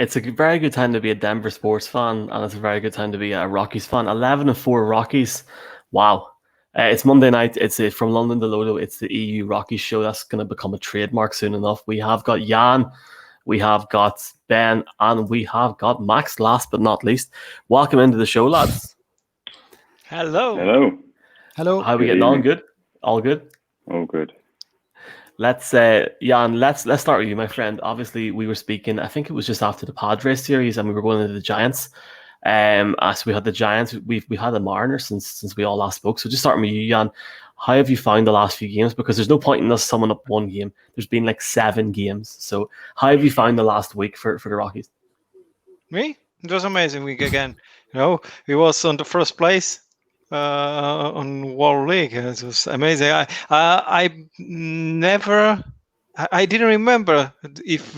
it's a very good time to be a Denver sports fan, and it's a very good time to be a Rockies fan. 11-4 Rockies. Wow. It's Monday night. It's from London to Lodo. It's the EU Rockies show. That's going to become a trademark soon enough. We have got Jan, we have got Ben, and we have got Max, last but not least. Welcome into the show, lads. Hello. Hello. How are we getting on? Good? All good? All good. Let's Jan, let's start with you, my friend. Obviously, we were speaking, I think it was just after the Padres series, and we were going into the Giants. As we had the Giants, we've had the Mariners since we all last spoke. So just starting with you, Jan, how have you found the last few games? Because there's no point in us summing up one game. There's been like 7 games. So how have you found the last week for the Rockies? Me? It was amazing week again. We was on the first place on World League. It was amazing. I didn't remember if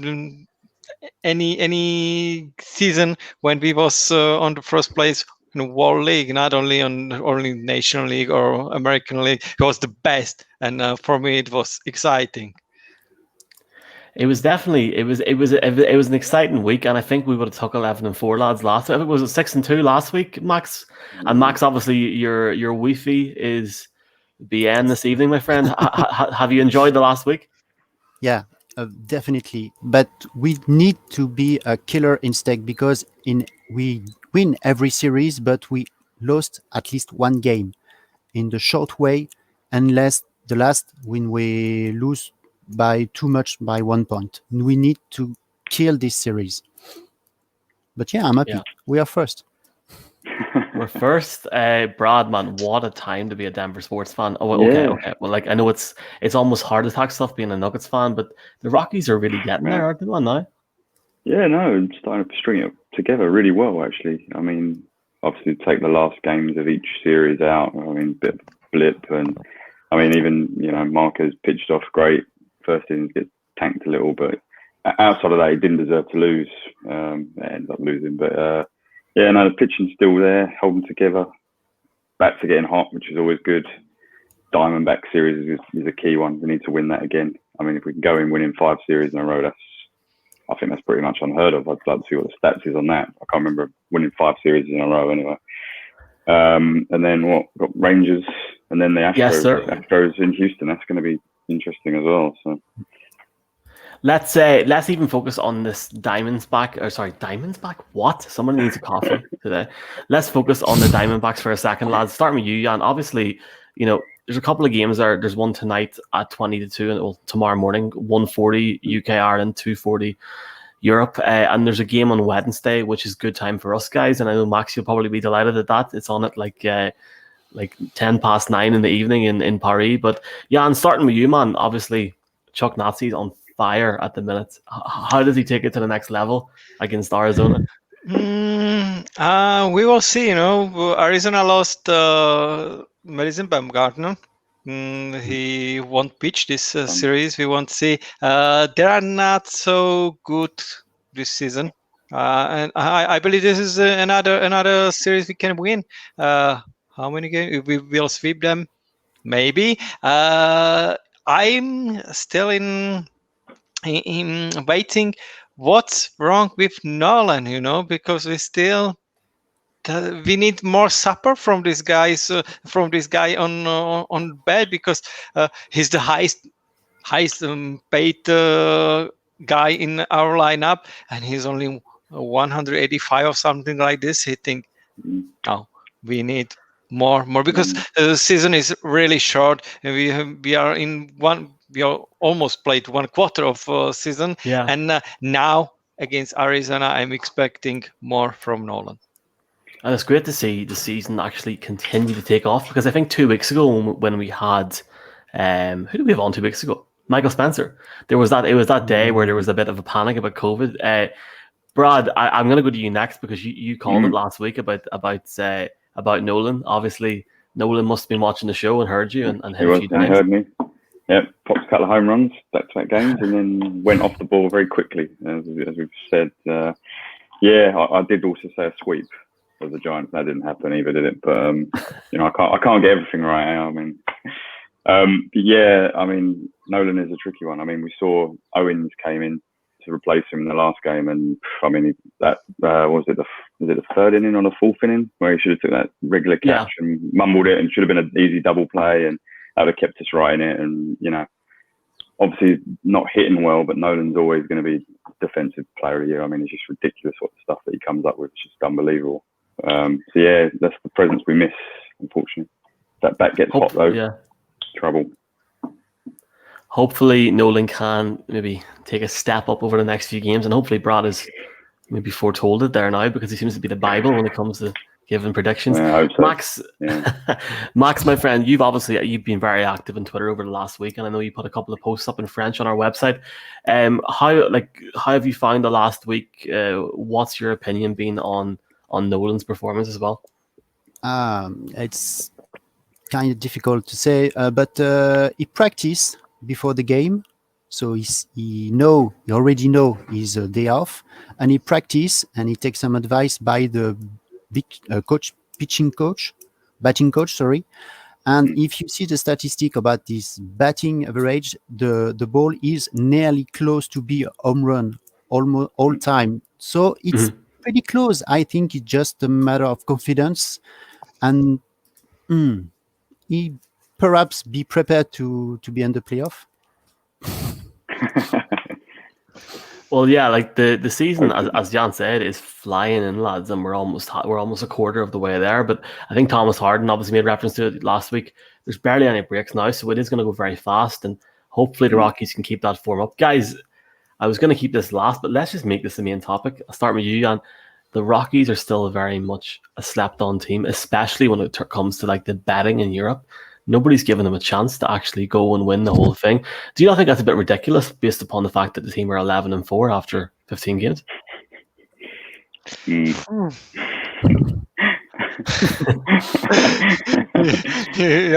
any season when we was on the first place in World League, not only National League or American League. It was the best, and for me it was exciting. It was definitely it was an exciting week, and I think we would have took 11-4 lads last week. I think it was 6-2 last week, Max. And Max, obviously your Wi-Fi is BN this evening, my friend. Have you enjoyed the last week? Yeah, definitely. But we need to be a killer in stake, because we win every series, but we lost at least one game in the short way, unless the last when we lose by too much by 1 point. We need to kill this series. But yeah, I'm happy. Yeah. We are first. We're first. Brad, man, what a time to be a Denver sports fan. Oh, okay. Well, like I know it's almost heart attack stuff being a Nuggets fan, but the Rockies are really getting there, aren't they, man, now? Yeah, no, I'm starting to string it together really well, actually. I mean, obviously take the last games of each series out. I mean, bit of blip, and I mean, even Marquez pitched off great. First innings gets tanked a little, but outside of that, he didn't deserve to lose. Ended up losing, but yeah, no, the pitching's still there, holding together. Bats are getting hot, which is always good. Diamondback series is a key one. We need to win that again. I mean, if we can go in winning 5 series in a row, I think that's pretty much unheard of. I'd like to see what the stats is on that. I can't remember winning 5 series in a row anyway. And then what? We've got Rangers, and then the Astros. Yes, sir. Astros in Houston. That's going to be interesting as well. So let's even focus on this Diamondback. What? Someone needs a coffee today. Let's focus on the Diamondbacks for a second, lads. Starting with you, Jan. Obviously, there's a couple of games there. There's one tonight at 20-2, and tomorrow morning, 1:40 UK Ireland, 2:40 Europe, and there's a game on Wednesday, which is good time for us guys. And I know Max, you'll probably be delighted at that. It's on at like 9:10 in the evening in Paris. But Jan, starting with you, man. Obviously, Chuck Natzy's on fire at the minute. How does he take it to the next level against Arizona? We will see. Arizona lost Madison Bumgarner. He won't pitch this series. We won't see. They are not so good this season, and I believe this is another series we can win. How many games? We will sweep them, maybe. I'm still in waiting. What's wrong with Nolan? Because we need more support from these guys, from this guy on bed, because he's the highest paid guy in our lineup, and he's only 185 or something like this. He think, we need more because the season is really short, and we are almost played 1/4 of season, and now against Arizona, I'm expecting more from Nolan. And it's great to see the season actually continue to take off, because I think 2 weeks ago when we had, who did we have on 2 weeks ago? Michael Spencer. It was that day where there was a bit of a panic about COVID. Brad, I'm going to go to you next, because you called it last week about Nolan. Obviously, Nolan must have been watching the show and heard you and hit a few times. He heard me. Yeah, popped a couple of home runs, back-to-back games, and then went off the ball very quickly, as we've said. I did also say a sweep of the Giants. That didn't happen either, did it? But I can't get everything right. I mean, Nolan is a tricky one. I mean, we saw Owens came in to replace him in the last game, and I mean was it the third inning or the fourth inning where he should have took that regular catch and mumbled it, and should have been an easy double play, and that would have kept us right in it. And obviously not hitting well, but Nolan's always going to be defensive player of the year. I mean, it's just ridiculous what the stuff that he comes up with. It's just unbelievable. So yeah, that's the presence we miss, unfortunately. That bat gets hot though. Yeah. Trouble. Hopefully Nolan can maybe take a step up over the next few games, and hopefully Brad is maybe foretold it there now, because he seems to be the Bible when it comes to giving predictions. Yeah, I hope so. Max, Max, my friend, you've been very active on Twitter over the last week, and I know you put a couple of posts up in French on our website. How have you found the last week? What's your opinion been on Nolan's performance as well? It's kind of difficult to say, but he practiced before the game, so he already know his day off, and he practice and he takes some advice by the big batting coach, sorry. And if you see the statistic about this batting average, the ball is nearly close to be a home run almost all time. So it's pretty close. I think it's just a matter of confidence, and he perhaps be prepared to be in the playoff. Well, yeah, like the season, as Jan said, is flying in, lads, and we're almost a quarter of the way there. But I think Thomas Harden obviously made reference to it last week. There's barely any breaks now, so it is going to go very fast, and hopefully the Rockies can keep that form up. Guys, I was going to keep this last, but let's just make this the main topic. I'll start with you, Jan. The Rockies are still very much a slept-on team, especially when it comes to like the betting in Europe. Nobody's given them a chance to actually go and win the whole thing. Do you not think that's a bit ridiculous based upon the fact that the team are 11-4 after 15 games? You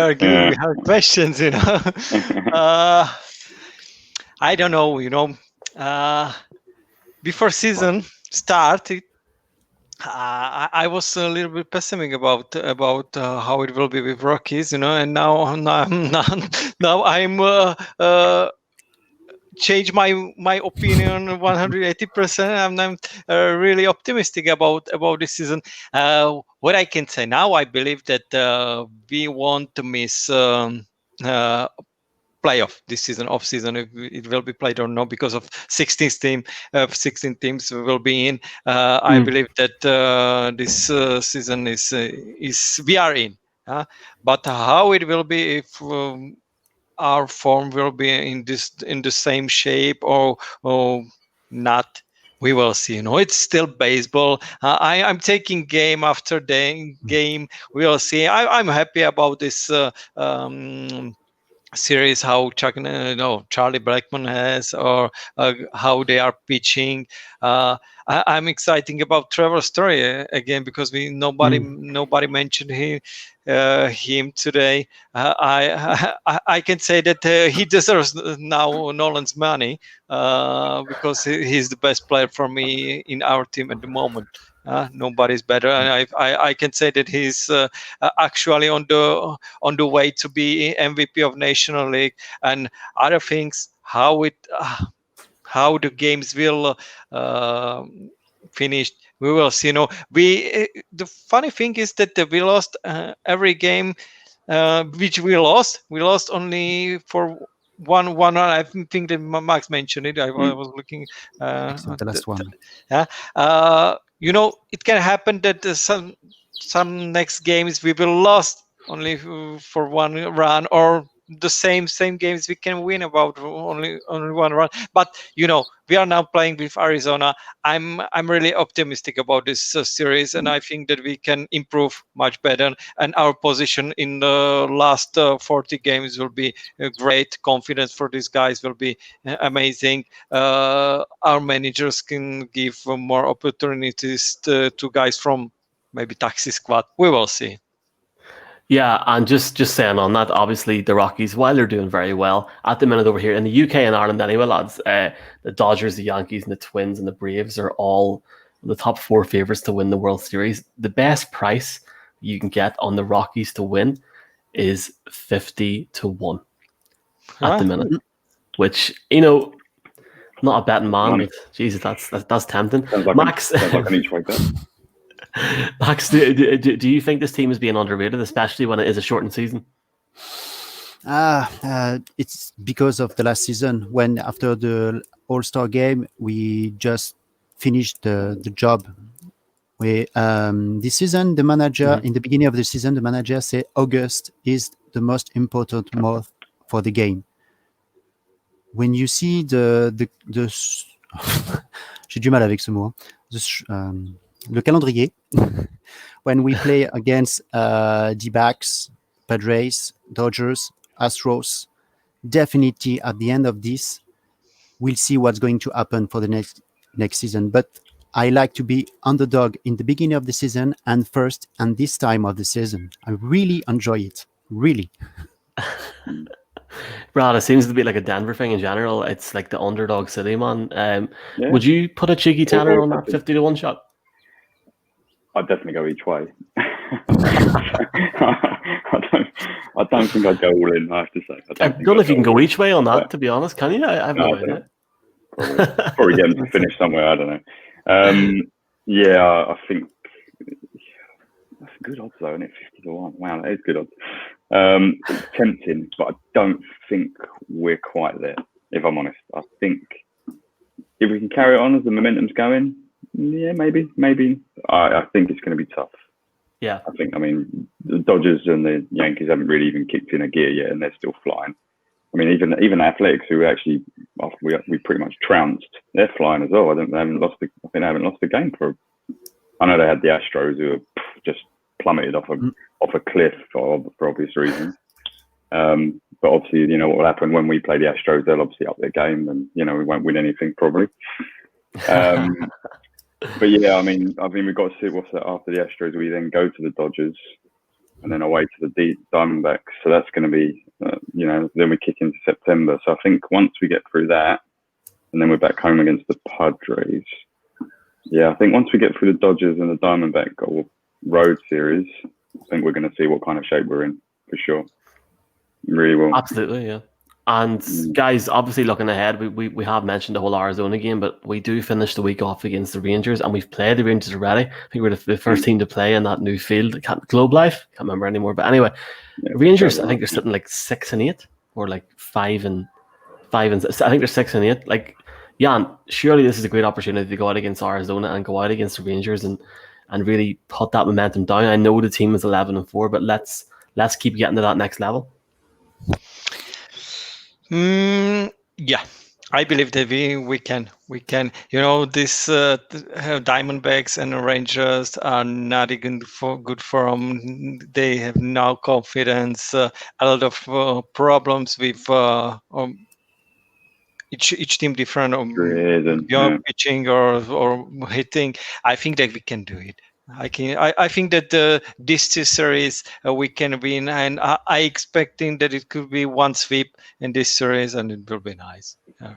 are giving me hard questions, I don't know, before season started, I was a little bit pessimistic about how it will be with Rockies, and now I'm change my opinion 180%, and I'm really optimistic about this season. What I can say now, I believe that we won't miss playoff this season, off season, if it will be played or not, because of 16 teams will be in. I believe that this season is we are in, but how it will be, if our form will be in the same shape or not, we will see. It's still baseball. I'm taking game after game. We will see. I'm happy about this series, how Charlie Blackmon has, or how they are pitching. I'm excited about Trevor Story again, because nobody mentioned him today. I can say that he deserves now Nolan's money, because he's the best player for me in our team at the moment. Nobody's better, and I can say that he's actually on the way to be MVP of National League, and other things. How the games will finish, we will see. The funny thing is that we lost every game which we lost. We lost only for one. I think that Max mentioned it. I was looking Except the last one. It can happen that some next games we will lost only for one run, or the same games we can win about only one run. But we are now playing with Arizona. I'm really optimistic about this series, and I think that we can improve much better, and our position in the last 40 games will be great. Confidence for these guys will be amazing. Our managers can give more opportunities to guys from maybe taxi squad. We will see. Yeah, and just saying on that, obviously the Rockies, while they're doing very well at the minute over here in the UK and Ireland anyway, lads, the Dodgers, the Yankees, and the Twins and the Braves are all the top 4 favourites to win the World Series. The best price you can get on the Rockies to win is 50-1 at the minute, which, Not a betting man, Money. but Jesus, that's tempting. Sounds like Max, sounds like an each way bet. Max, do you think this team is being underrated, especially when it is a shortened season? It's because of the last season when after the All-Star game we just finished the job. This season the manager in the beginning of the season the manager said August is the most important month for the game. When you see j'ai du mal avec ce mot, le calendrier, when we play against D-backs, Padres, Dodgers, Astros, definitely at the end of this, we'll see what's going to happen for the next season. But I like to be underdog in the beginning of the season and first and this time of the season. I really enjoy it. Really. Brad, it seems to be like a Denver thing in general. It's like the underdog city, man. Yeah. Would you put a cheeky tenner on that happy. 50-1 shot? I'd definitely go each way. I don't think I'd go all in. I have to say. I don't know if you can go each way on that. To be honest, can you? I have no idea. Probably get them to finish somewhere. I don't know. Yeah, I think that's good odds though, isn't it? 50-1. Wow, that is good odds. It's tempting, but I don't think we're quite there. If I'm honest, I think if we can carry it on as the momentum's going, yeah, maybe. I think it's going to be tough. Yeah. I mean, the Dodgers and the Yankees haven't really even kicked in a gear yet, and they're still flying. I mean, even Athletics, who actually we pretty much trounced, they're flying as well. I think they haven't lost the game for. I know they had the Astros who are just plummeted off a cliff for obvious reasons. But obviously, you know what will happen when we play the Astros? They'll obviously up their game, and you know we won't win anything probably. But yeah, I mean, we've got to see what's that after the Astros. We then go to the Dodgers, and then away to the Diamondbacks. So that's going to be, then we kick into September. So I think once we get through that, and then we're back home against the Padres. Yeah, I think once we get through the Dodgers and the Diamondback or road series, I think we're going to see what kind of shape we're in for sure. Really will. Absolutely, yeah. And guys, obviously looking ahead, we have mentioned the whole Arizona game, but we do finish the week off against the Rangers, and we've played the Rangers already. I think we're the first team to play in that new field, Globe Life. Can't remember anymore, but anyway, Rangers. I think they're sitting like 6-8 or like 5-5, and I think they're 6-8. Like, Jan, surely this is a great opportunity to go out against Arizona and go out against the Rangers and really put that momentum down. I know the team is 11-4, but let's keep getting to that next level. Yeah, I believe that we can. You know, this Diamondbacks and Rangers are not in good form. They have no confidence. A lot of problems with each team different, pitching or hitting. I think that we can do it. I think that this series we can win, and I expecting that it could be one sweep in this series, and it will be nice. Yeah.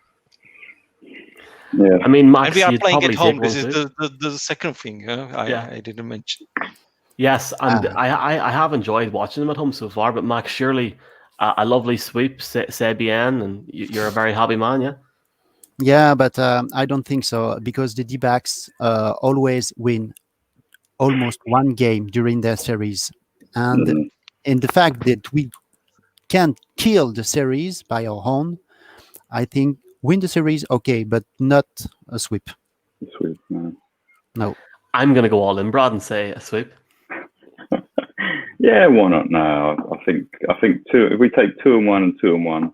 I mean, Max, and we are playing at home. This is too. the second thing I didn't mention. Yes, and I have enjoyed watching them at home so far. But Max, surely a lovely sweep, say bien, and you're a very happy man, yeah. Yeah, but I don't think so, because the D-backs always win almost one game during their series, and in the fact that we can't kill the series by our own, I think win the series, okay, but not a sweep. No. I'm gonna go all in, Brad, and say a sweep. Yeah, why not? No, I think two. If we take 2-1 and 2-1,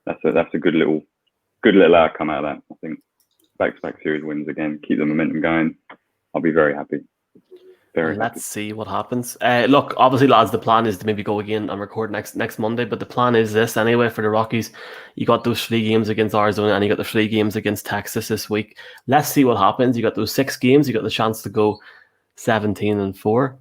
that's a good little outcome out of that. I think back-to-back series wins again, keep the momentum going. I'll be very happy. Let's see what happens. Look, obviously, lads, the plan is to maybe go again and record next Monday. But the plan is this anyway for the Rockies. You got those 3 games against Arizona, and you got the 3 games against Texas this week. Let's see what happens. You got those 6 games. You got the chance to go 17-4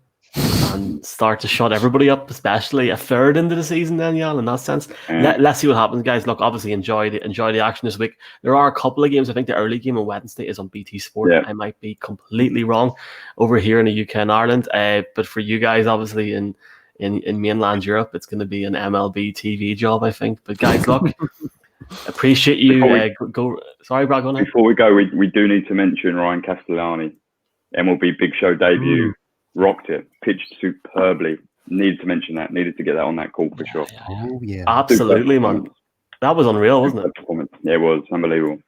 and start to shut everybody up, especially a third into the season. Then, Jan, in that sense, let's see what happens, guys. Look, obviously, enjoy the action this week. There are a couple of games. I think the early game on Wednesday is on BT Sport. Yeah. I might be completely wrong over here in the UK and Ireland, but for you guys, obviously in mainland Europe, it's going to be an MLB TV job, I think. But guys, look, Appreciate you. Before Go. Sorry, Brad. Go on ahead. Before we go, we do need to mention Ryan Castellani, MLB Big Show debut. Rocked it, pitched superbly. Needed to mention that. Needed to get that on that call for sure. Oh yeah. Absolutely, man. That was unreal, wasn't it? Yeah, it was unbelievable.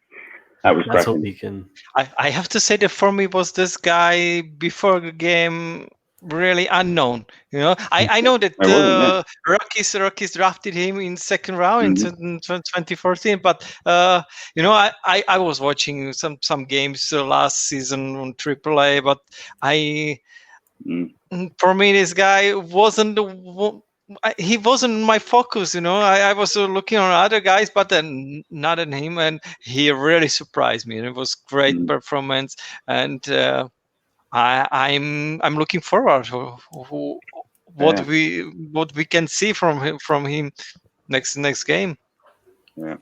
That was Let's hope cracking. he can. I have to say that for me was this guy before the game really unknown. You know, I know that It wasn't, Rockies drafted him in second round in 2014, but you know, I was watching some games last season on AAA, but for me this guy wasn't he wasn't my focus. You know, I was looking on other guys, but then not on him, and he really surprised me. And it was great performance, and I'm looking forward to what we can see from him next game. Yeah,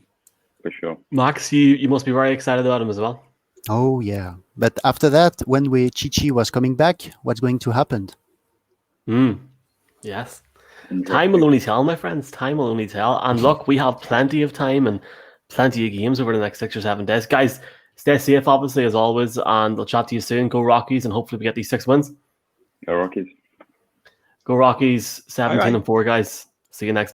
for sure. Max, you must be very excited about him as well. Oh yeah. But after that, when Chichi was coming back, what's going to happen? Yes. Time will only tell, my friends. Time will only tell. And look, we have plenty of time and plenty of games over the next 6 or 7 days. Guys, stay safe, obviously, as always. And I'll chat to you soon. Go Rockies, and hopefully we get these 6 wins. Go Rockies. Go Rockies, 17-4, guys. See you next